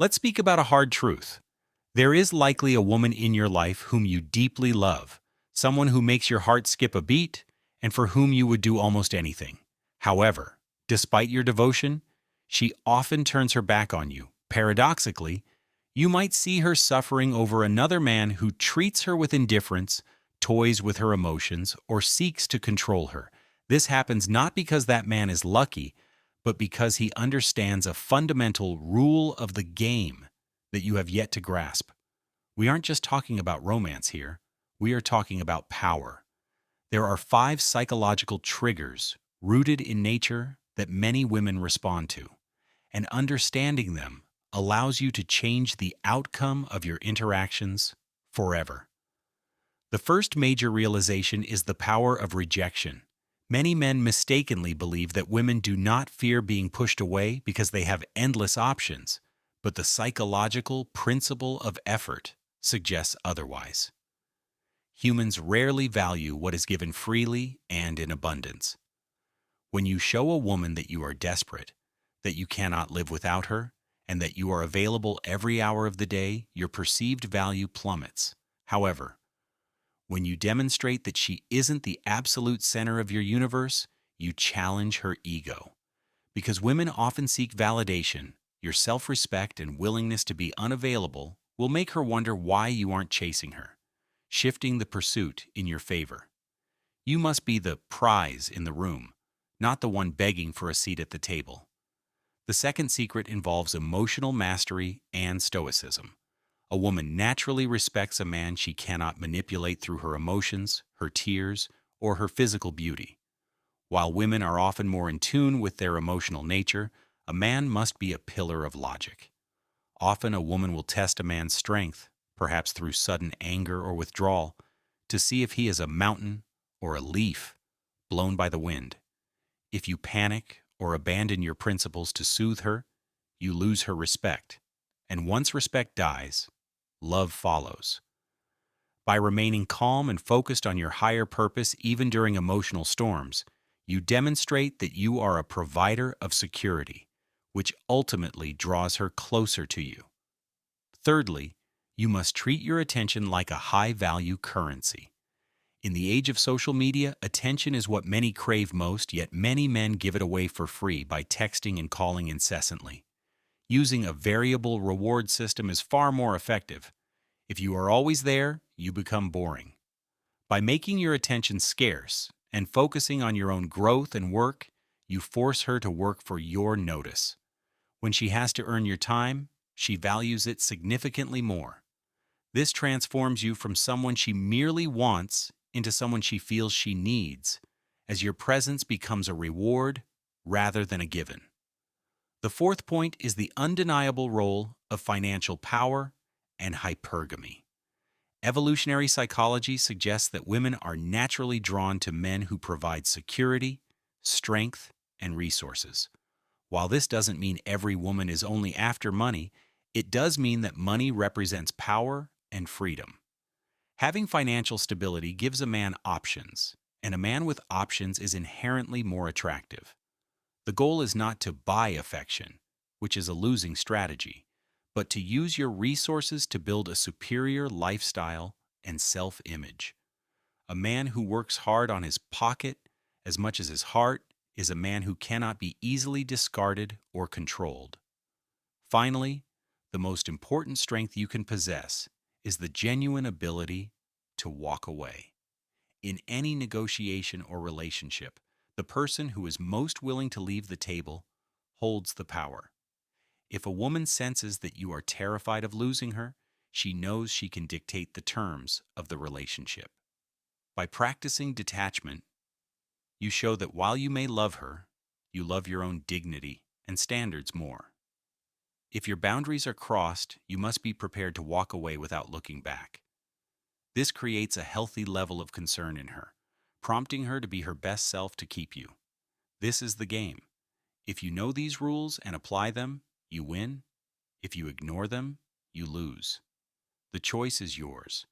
Let's speak about a hard truth. There is likely a woman in your life whom you deeply love, someone who makes your heart skip a beat, and for whom you would do almost anything. However, despite your devotion, she often turns her back on you. Paradoxically, you might see her suffering over another man who treats her with indifference, toys with her emotions, or seeks to control her. This happens not because that man is lucky, but because he understands a fundamental rule of the game that you have yet to grasp. We aren't just talking about romance here. We are talking about power. There are 5 psychological triggers rooted in nature that many women respond to, and understanding them allows you to change the outcome of your interactions forever. The first major realization is the power of rejection. Many men mistakenly believe that women do not fear being pushed away because they have endless options, but the psychological principle of effort suggests otherwise. Humans rarely value what is given freely and in abundance. When you show a woman that you are desperate, that you cannot live without her, and that you are available every hour of the day, your perceived value plummets. However, when you demonstrate that she isn't the absolute center of your universe, you challenge her ego. Because women often seek validation, your self-respect and willingness to be unavailable will make her wonder why you aren't chasing her, shifting the pursuit in your favor. You must be the prize in the room, not the one begging for a seat at the table. The second secret involves emotional mastery and stoicism. A woman naturally respects a man she cannot manipulate through her emotions, her tears, or her physical beauty. While women are often more in tune with their emotional nature, a man must be a pillar of logic. Often a woman will test a man's strength, perhaps through sudden anger or withdrawal, to see if he is a mountain or a leaf blown by the wind. If you panic or abandon your principles to soothe her, you lose her respect. And once respect dies, love follows. By remaining calm and focused on your higher purpose even during emotional storms, you demonstrate that you are a provider of security, which ultimately draws her closer to you. Thirdly, you must treat your attention like a high-value currency. In the age of social media, attention is what many crave most, yet many men give it away for free by texting and calling incessantly. Using a variable reward system is far more effective. If you are always there, you become boring. By making your attention scarce and focusing on your own growth and work, you force her to work for your notice. When she has to earn your time, she values it significantly more. This transforms you from someone she merely wants into someone she feels she needs, as your presence becomes a reward rather than a given. The fourth point is the undeniable role of financial power and hypergamy. Evolutionary psychology suggests that women are naturally drawn to men who provide security, strength, and resources. While this doesn't mean every woman is only after money, it does mean that money represents power and freedom. Having financial stability gives a man options, and a man with options is inherently more attractive. The goal is not to buy affection, which is a losing strategy, but to use your resources to build a superior lifestyle and self-image. A man who works hard on his pocket as much as his heart is a man who cannot be easily discarded or controlled. Finally, the most important strength you can possess is the genuine ability to walk away. In any negotiation or relationship, the person who is most willing to leave the table holds the power. If a woman senses that you are terrified of losing her, she knows she can dictate the terms of the relationship. By practicing detachment, you show that while you may love her, you love your own dignity and standards more. If your boundaries are crossed, you must be prepared to walk away without looking back. This creates a healthy level of concern in her, prompting her to be her best self to keep you. This is the game. If you know these rules and apply them, you win. If you ignore them, you lose. The choice is yours.